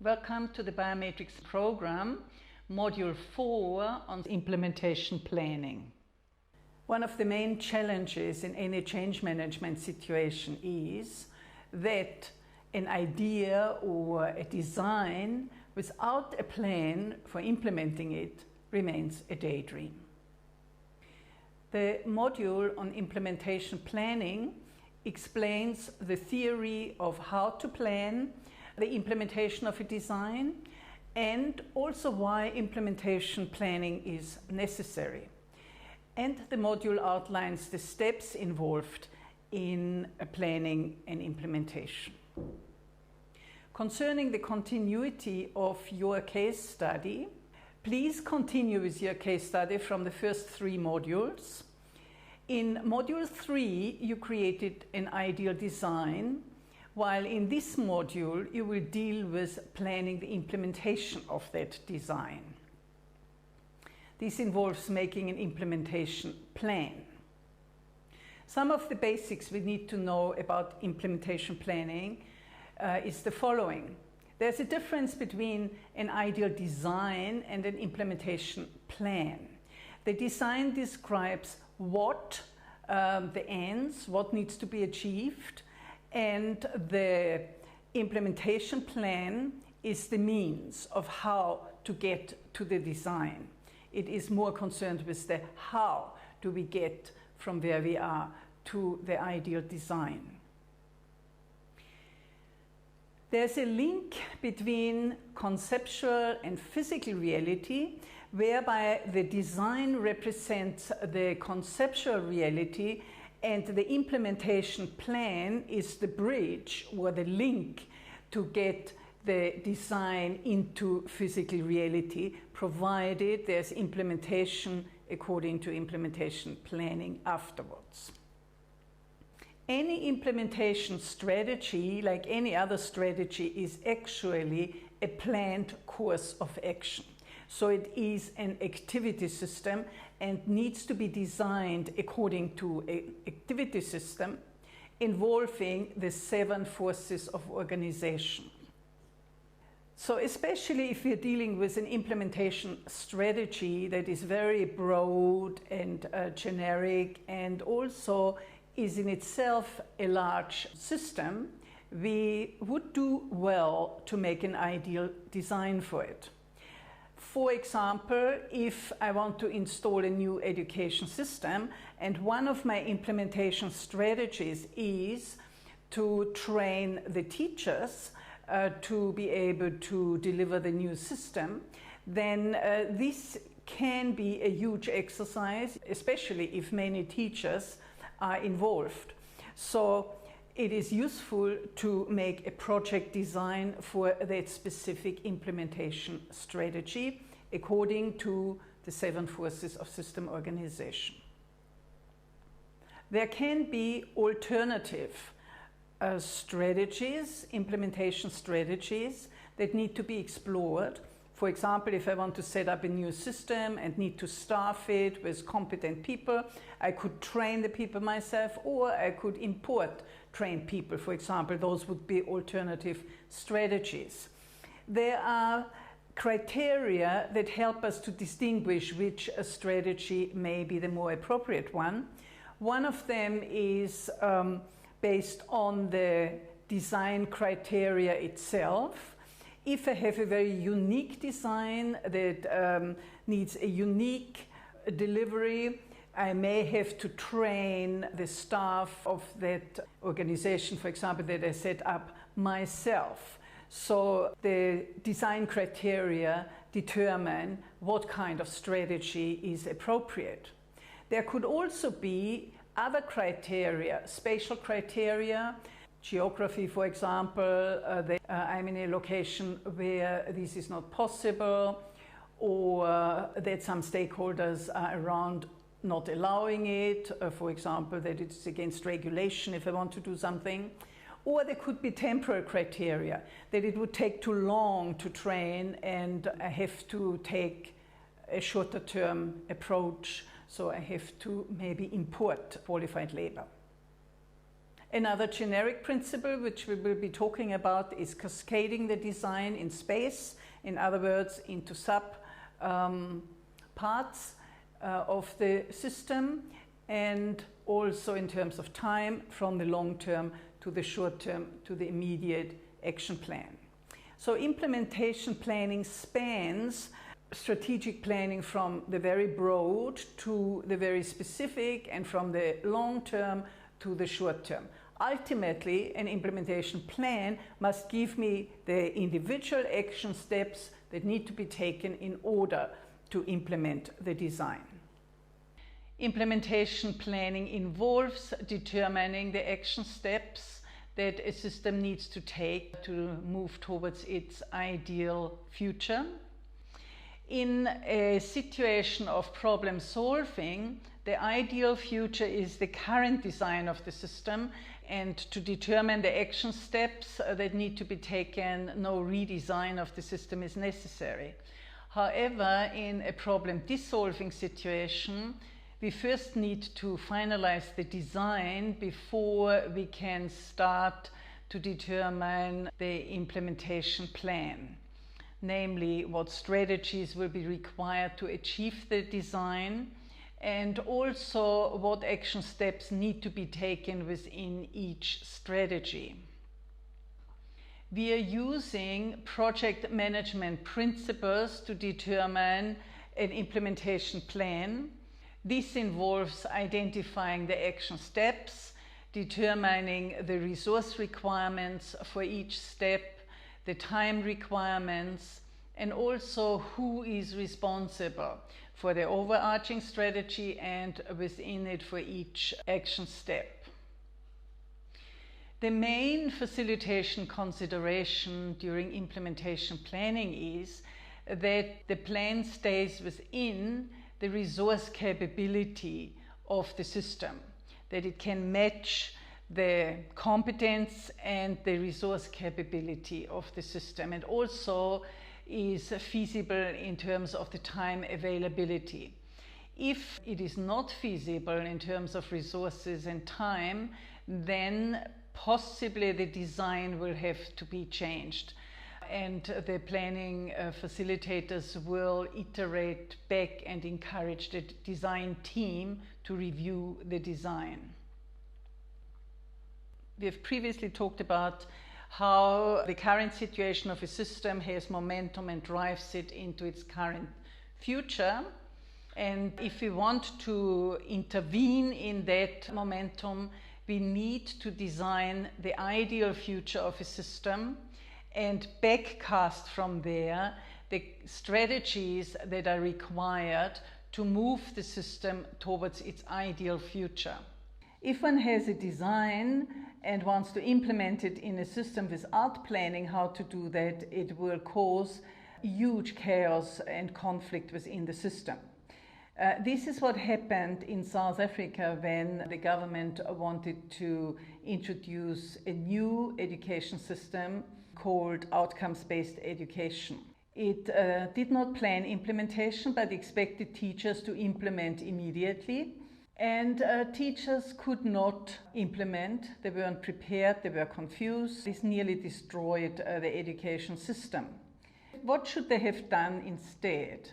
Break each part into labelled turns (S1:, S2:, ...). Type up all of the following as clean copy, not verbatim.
S1: Welcome to the Biometrics program, Module 4 on implementation planning. One of the main challenges in any change management situation is that an idea or a design without a plan for implementing it remains a daydream. The module on implementation planning explains the theory of how to plan the implementation of a design and also why implementation planning is necessary. And the module outlines the steps involved in planning and implementation. Concerning the continuity of your case study, please continue with your case study from the first 3 modules. In Module 3, you created an ideal design, while in this module, you will deal with planning the implementation of that design. This involves making an implementation plan. Some of the basics we need to know about implementation planning is the following. There's a difference between an ideal design and an implementation plan. The design describes what the ends, what needs to be achieved, and the implementation plan is the means of how to get to the design. It is more concerned with the how do we get from where we are to the ideal design. There's a link between conceptual and physical reality, whereby the design represents the conceptual reality and the implementation plan is the bridge or the link to get the design into physical reality, provided there's implementation according to implementation planning afterwards. Any implementation strategy, like any other strategy, is actually a planned course of action. So it is an activity system and needs to be designed according to an activity system involving the 7 forces of organization. So especially if we're dealing with an implementation strategy that is very broad and generic and also is in itself a large system, we would do well to make an ideal design for it. For example, if I want to install a new education system and one of my implementation strategies is to train the teachers to be able to deliver the new system, then this can be a huge exercise, especially if many teachers are involved. So it is useful to make a project design for that specific implementation strategy according to the 7 forces of system organization. There can be alternative strategies, implementation strategies that need to be explored. For example, if I want to set up a new system and need to staff it with competent people, I could train the people myself, or I could import trained people. For example, those would be alternative strategies. There are criteria that help us to distinguish which strategy may be the more appropriate one. One of them is based on the design criteria itself. If I have a very unique design that needs a unique delivery, I may have to train the staff of that organization, for example, that I set up myself. So the design criteria determine what kind of strategy is appropriate. There could also be other criteria, spatial criteria, geography, for example, I'm in a location where this is not possible, or that some stakeholders are around not allowing it, for example, that it's against regulation if I want to do something. Or there could be temporal criteria, that it would take too long to train and I have to take a shorter term approach, so I have to maybe import qualified labor. Another generic principle which we will be talking about is cascading the design in space, in other words, into parts of the system, and also in terms of time, from the long term to the short term to the immediate action plan. So implementation planning spans strategic planning from the very broad to the very specific, and from the long term to the short term. Ultimately, an implementation plan must give me the individual action steps that need to be taken in order to implement the design. Implementation planning involves determining the action steps that a system needs to take to move towards its ideal future. In a situation of problem solving, the ideal future is the current design of the system, and to determine the action steps that need to be taken, no redesign of the system is necessary. However, in a problem dissolving situation, we first need to finalize the design before we can start to determine the implementation plan. Namely, what strategies will be required to achieve the design, and also what action steps need to be taken within each strategy. We are using project management principles to determine an implementation plan. This involves identifying the action steps, determining the resource requirements for each step, the time requirements, and also who is responsible for the overarching strategy and within it for each action step. The main facilitation consideration during implementation planning is that the plan stays within the resource capability of the system, that it can match the competence and the resource capability of the system, and also is feasible in terms of the time availability. If it is not feasible in terms of resources and time, then possibly the design will have to be changed, and the planning facilitators will iterate back and encourage the design team to review the design. We have previously talked about how the current situation of a system has momentum and drives it into its current future. And if we want to intervene in that momentum, we need to design the ideal future of a system and backcast from there the strategies that are required to move the system towards its ideal future. If one has a design and wants to implement it in a system without planning how to do that, it will cause huge chaos and conflict within the system. This is what happened in South Africa when the government wanted to introduce a new education system called outcomes-based education. It did not plan implementation, but expected teachers to implement immediately. And teachers could not implement. They weren't prepared, they were confused. This nearly destroyed the education system. What should they have done instead?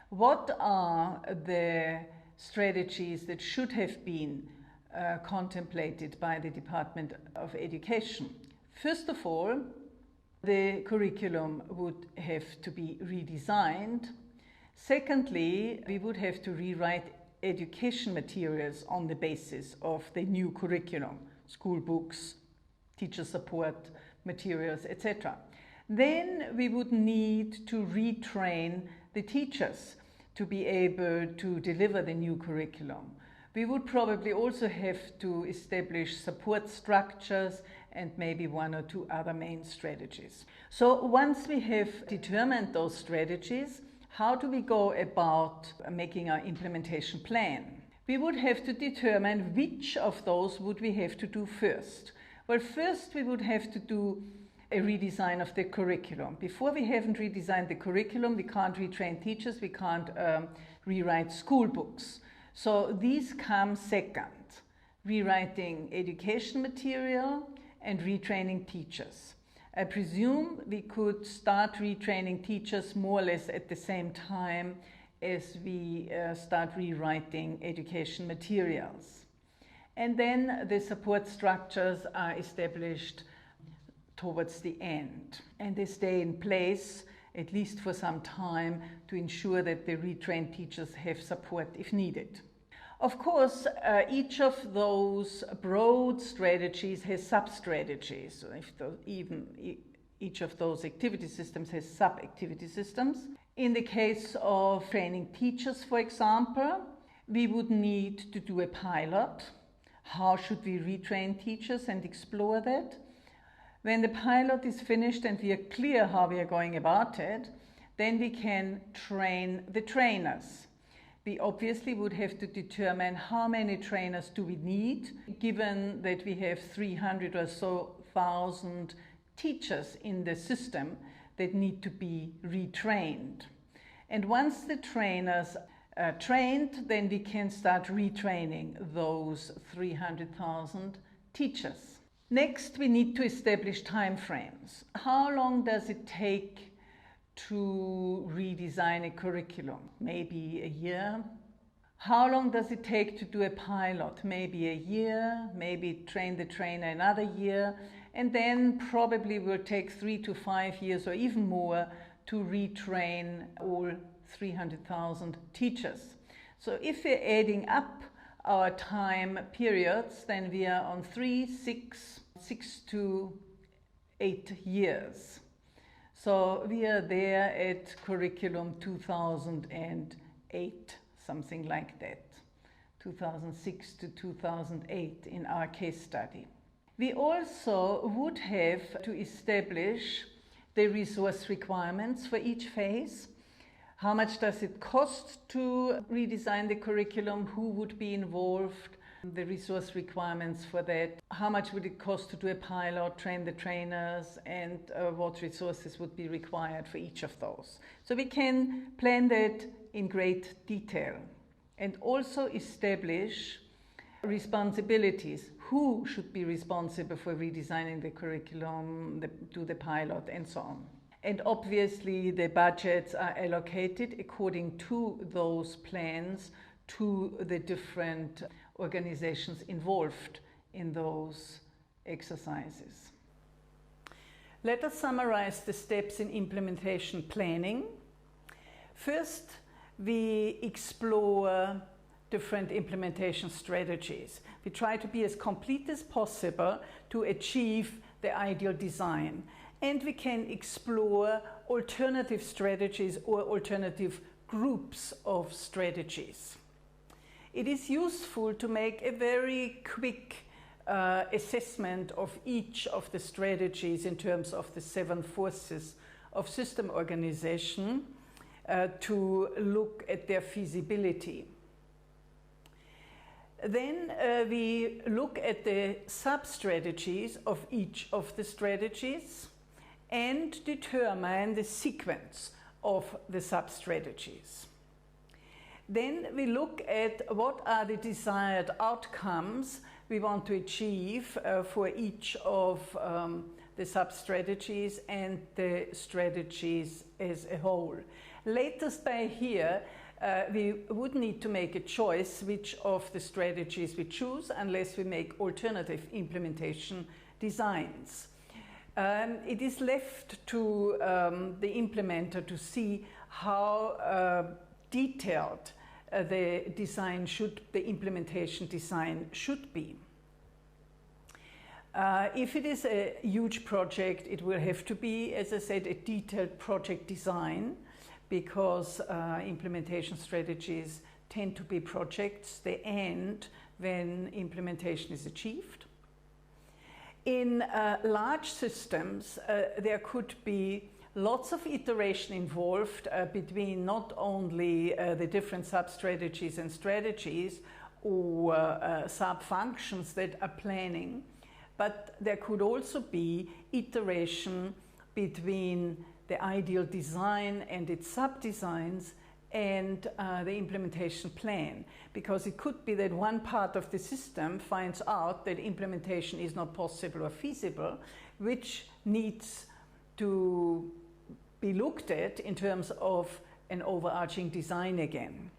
S1: What are the strategies that should have been contemplated by the Department of Education? First of all, the curriculum would have to be redesigned. Secondly, we would have to rewrite education materials on the basis of the new curriculum, school books, teacher support materials, etc. Then we would need to retrain the teachers to be able to deliver the new curriculum. We would probably also have to establish support structures and maybe one or two other main strategies. So once we have determined those strategies, how do we go about making our implementation plan? We would have to determine which of those would we have to do first. Well, first we would have to do a redesign of the curriculum. Before we haven't redesigned the curriculum, we can't retrain teachers, we can't rewrite school books. So these come second. rewriting education material, and retraining teachers. I presume we could start retraining teachers more or less at the same time as we start rewriting education materials. And then the support structures are established towards the end, and they stay in place at least for some time to ensure that the retrained teachers have support if needed. Of course, each of those broad strategies has sub-strategies. Each of those activity systems has sub-activity systems. In the case of training teachers, for example, we would need to do a pilot. How should we retrain teachers and explore that? When the pilot is finished and we are clear how we are going about it, then we can train the trainers. We obviously would have to determine how many trainers do we need, given that we have 300 or so thousand teachers in the system that need to be retrained. And once the trainers are trained, then we can start retraining those 300,000 teachers. Next, we need to establish time frames. How long does it take to redesign a curriculum? Maybe a year. How long does it take to do a pilot? Maybe a year, maybe train the trainer another year, and then probably will take 3 to 5 years or even more to retrain all 300,000 teachers. So if we're adding up our time periods, then we are on 6 to 8 years. So we are there at curriculum 2008, something like that, 2006 to 2008 in our case study. We also would have to establish the resource requirements for each phase. How much does it cost to redesign the curriculum? Who would be involved? The resource requirements for that. How much would it cost to do a pilot, train the trainers, and what resources would be required for each of those? So we can plan that in great detail and also establish responsibilities. Who should be responsible for redesigning the curriculum, do the pilot, and so on. And obviously the budgets are allocated according to those plans to the different organizations involved in those exercises. Let us summarize the steps in implementation planning. First, we explore different implementation strategies. We try to be as complete as possible to achieve the ideal design. And we can explore alternative strategies or alternative groups of strategies. It is useful to make a very quick assessment of each of the strategies in terms of the 7 forces of system organization to look at their feasibility. Then we look at the sub-strategies of each of the strategies and determine the sequence of the sub-strategies. Then we look at what are the desired outcomes we want to achieve for each of the sub-strategies and the strategies as a whole. Latest by here, we would need to make a choice which of the strategies we choose unless we make alternative implementation designs. It is left to the implementer to see how detailed the implementation design should be. If it is a huge project, it will have to be, as I said, a detailed project design, because implementation strategies tend to be projects. They end when implementation is achieved. In large systems, there could be lots of iteration involved between not only the different sub-strategies and strategies or sub-functions that are planning, but there could also be iteration between the ideal design and its sub-designs and the implementation plan, because it could be that one part of the system finds out that implementation is not possible or feasible, which needs to be looked at in terms of an overarching design again.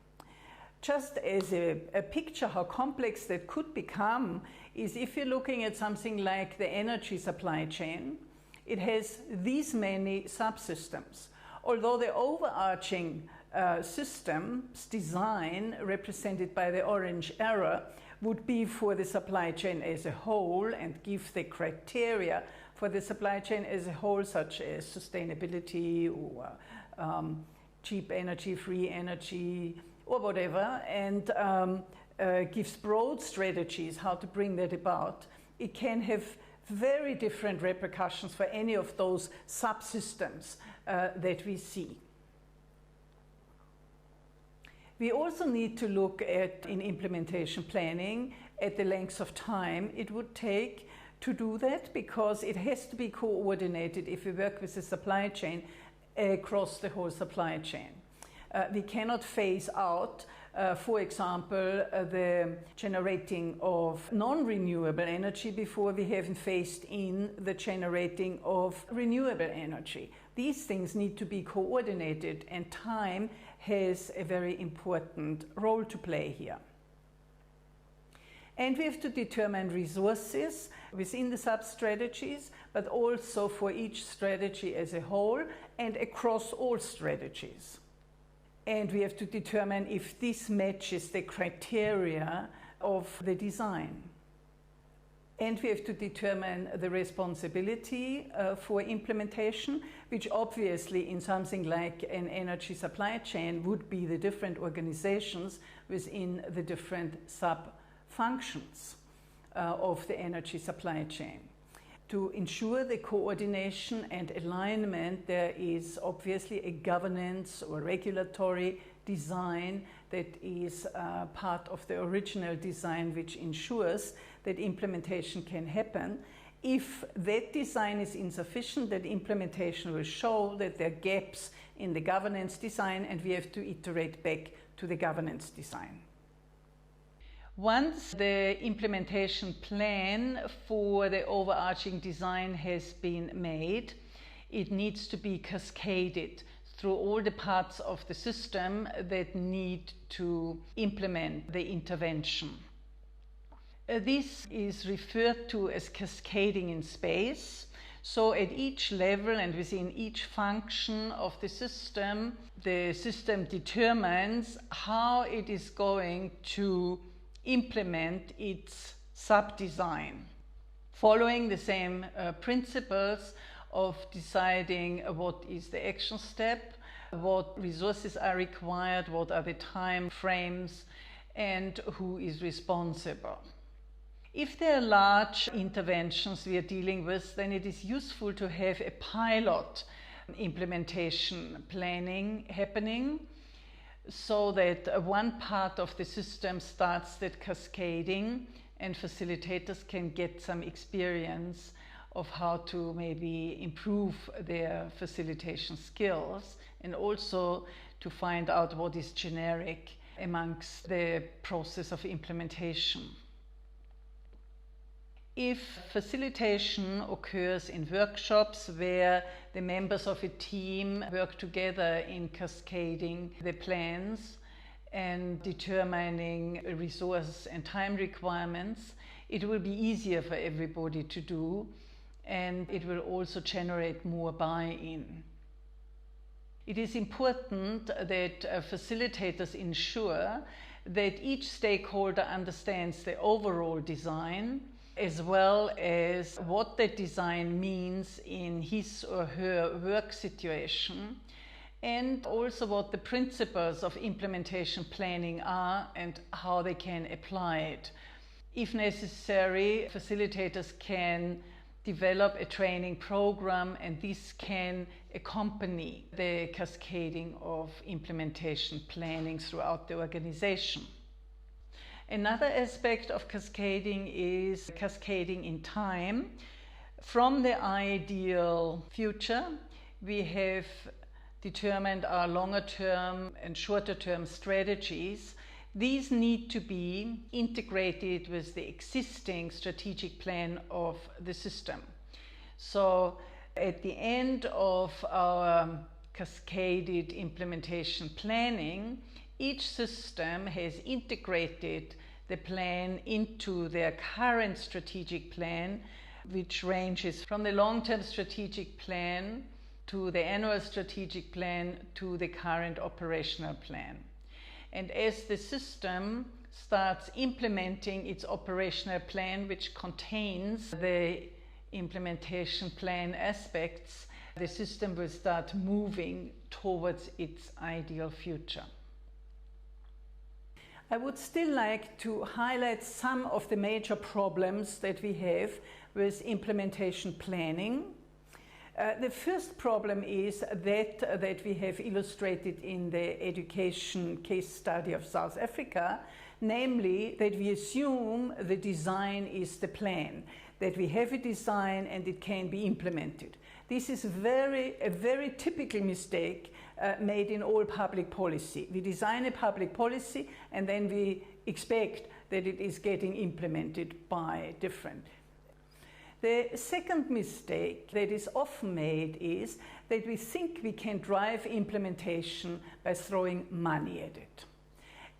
S1: Just as a picture how complex that could become is if you're looking at something like the energy supply chain, it has these many subsystems. Although the overarching system's design, represented by the orange arrow, would be for the supply chain as a whole and give the criteria for the supply chain as a whole, such as sustainability or cheap energy, free energy, or whatever, and gives broad strategies how to bring that about. It can have very different repercussions for any of those subsystems that we see. We also need to look at, in implementation planning, at the length of time it would take to do that, because it has to be coordinated if we work with the supply chain across the whole supply chain. We cannot phase out, for example, the generating of non-renewable energy before we haven't phased in the generating of renewable energy. These things need to be coordinated, and time has a very important role to play here. And we have to determine resources within the sub-strategies, but also for each strategy as a whole and across all strategies. And we have to determine if this matches the criteria of the design. And we have to determine the responsibility for implementation, which obviously in something like an energy supply chain would be the different organizations within the different sub-functions of the energy supply chain. To ensure the coordination and alignment, there is obviously a governance or regulatory design that is part of the original design, which ensures that implementation can happen. If that design is insufficient, that implementation will show that there are gaps in the governance design, and we have to iterate back to the governance design. Once the implementation plan for the overarching design has been made, it needs to be cascaded through all the parts of the system that need to implement the intervention. This is referred to as cascading in space. So at each level and within each function of the system determines how it is going to implement its sub-design, following the same principles of deciding what is the action step, what resources are required, what are the time frames, and who is responsible. If there are large interventions we are dealing with, then it is useful to have a pilot implementation planning happening, so that one part of the system starts that cascading and facilitators can get some experience of how to maybe improve their facilitation skills, and also to find out what is generic amongst the process of implementation. If facilitation occurs in workshops where the members of a team work together in cascading the plans and determining resource and time requirements, it will be easier for everybody to do, and it will also generate more buy-in. It is important that facilitators ensure that each stakeholder understands the overall design, as well as what that design means in his or her work situation, and also what the principles of implementation planning are and how they can apply it. If necessary, facilitators can develop a training program, and this can accompany the cascading of implementation planning throughout the organization. Another aspect of cascading is cascading in time. From the ideal future, we have determined our longer term and shorter term strategies, these need to be integrated with the existing strategic plan of the system. So at the end of our cascaded implementation planning, each system has integrated the plan into their current strategic plan, which ranges from the long-term strategic plan to the annual strategic plan to the current operational plan. And as the system starts implementing its operational plan, which contains the implementation plan aspects, the system will start moving towards its ideal future. I would still like to highlight some of the major problems that we have with implementation planning. The first problem is that we have illustrated in the education case study of South Africa, namely that we assume the design is the plan, that we have a design and it can be implemented. This is a very typical mistake made in all public policy. We design a public policy and then we expect that it is getting implemented by different. The second mistake that is often made is that we think we can drive implementation by throwing money at it.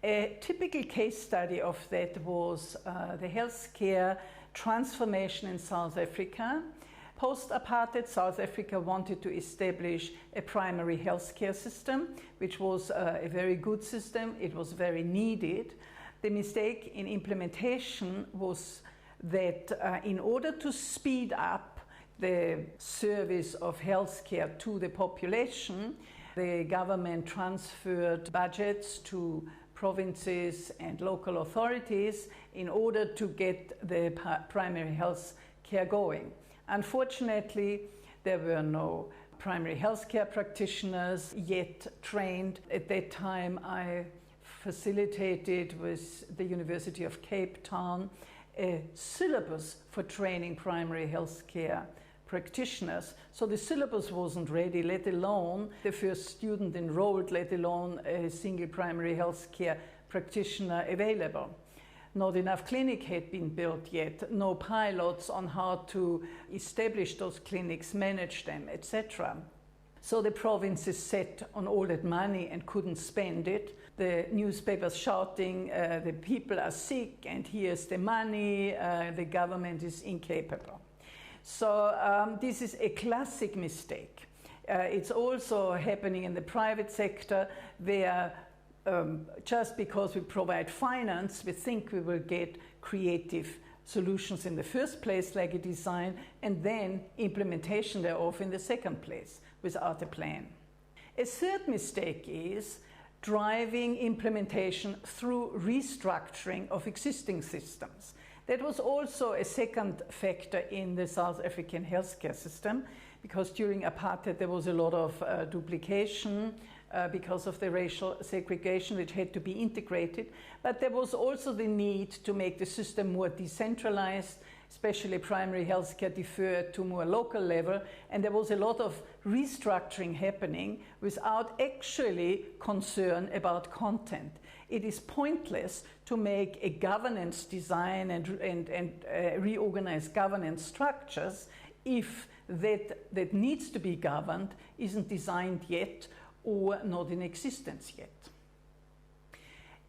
S1: A typical case study of that was the healthcare transformation in South Africa. Post-apartheid, South Africa wanted to establish a primary healthcare system, which was a very good system. It was very needed. The mistake in implementation was that in order to speed up the service of healthcare to the population, the government transferred budgets to provinces and local authorities in order to get the primary health care going. Unfortunately, there were no primary health care practitioners yet trained. At that time, I facilitated with the University of Cape Town a syllabus for training primary health care practitioners. So the syllabus wasn't ready, let alone the first student enrolled, let alone a single primary health care practitioner available. Not enough clinic had been built yet, no pilots on how to establish those clinics, manage them, etc. So the provinces sat on all that money and couldn't spend it. The newspapers shouting, the people are sick and here's the money, the government is incapable. So this is a classic mistake. It's also happening in the private sector where just because we provide finance, we think we will get creative solutions in the first place, like a design, and then implementation thereof in the second place, without a plan. A third mistake is driving implementation through restructuring of existing systems. That was also a second factor in the South African healthcare system, because during apartheid there was a lot of duplication because of the racial segregation, which had to be integrated. But there was also the need to make the system more decentralized, especially primary healthcare deferred to more local level, and there was a lot of restructuring happening without actually concern about content. It is pointless to make a governance design and reorganize governance structures if that needs to be governed isn't designed yet or not in existence yet.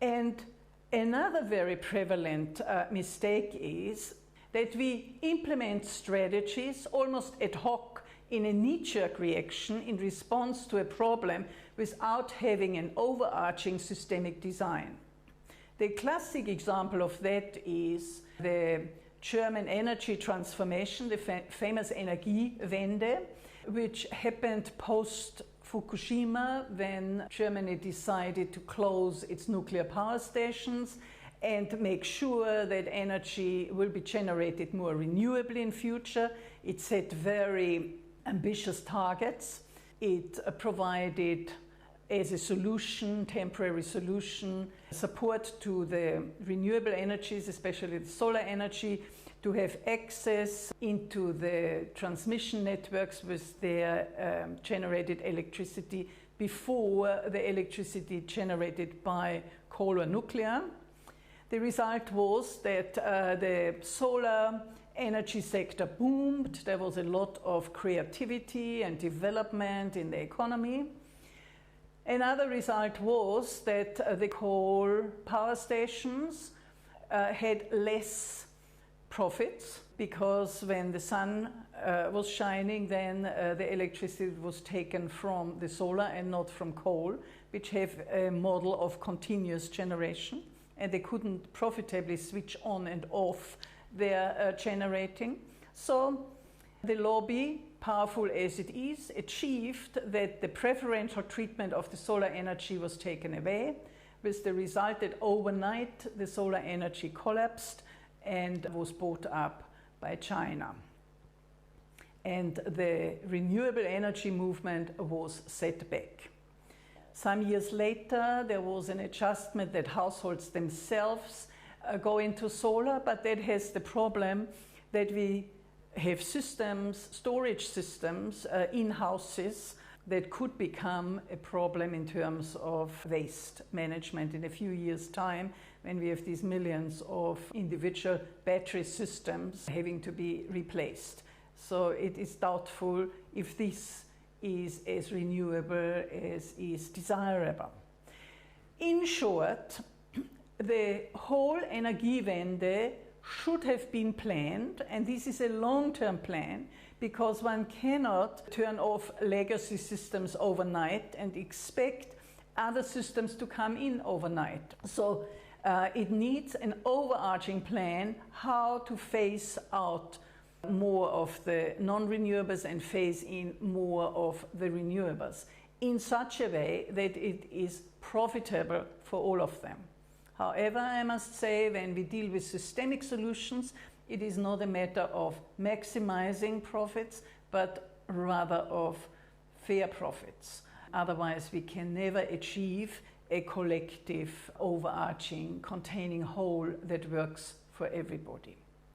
S1: And another very prevalent mistake is that we implement strategies almost ad hoc in a knee-jerk reaction in response to a problem without having an overarching systemic design. The classic example of that is the German energy transformation, the famous Energiewende, which happened post-Fukushima when Germany decided to close its nuclear power stations and make sure that energy will be generated more renewably in future. It set very ambitious targets. It provided as a solution, temporary solution, support to the renewable energies, especially the solar energy, to have access into the transmission networks with their generated electricity before the electricity generated by coal or nuclear. The result was that the solar energy sector boomed. There was a lot of creativity and development in the economy. Another result was that the coal power stations had less profits, because when the sun was shining, then the electricity was taken from the solar and not from coal, which have a model of continuous generation, and they couldn't profitably switch on and off their generating. So the lobby, powerful as it is, achieved that the preferential treatment of the solar energy was taken away, with the result that overnight the solar energy collapsed and was bought up by China. And the renewable energy movement was set back. Some years later, there was an adjustment that households themselves go into solar, but that has the problem that we have systems, storage systems in houses that could become a problem in terms of waste management in a few years' time, when we have these millions of individual battery systems having to be replaced. So it is doubtful if this is as renewable as is desirable. In short, the whole Energiewende should have been planned, and this is a long-term plan, because one cannot turn off legacy systems overnight and expect other systems to come in overnight. So it needs an overarching plan how to phase out more of the non-renewables and phase in more of the renewables in such a way that it is profitable for all of them. However, I must say, when we deal with systemic solutions, it is not a matter of maximizing profits, but rather of fair profits. Otherwise, we can never achieve a collective, overarching, containing whole that works for everybody.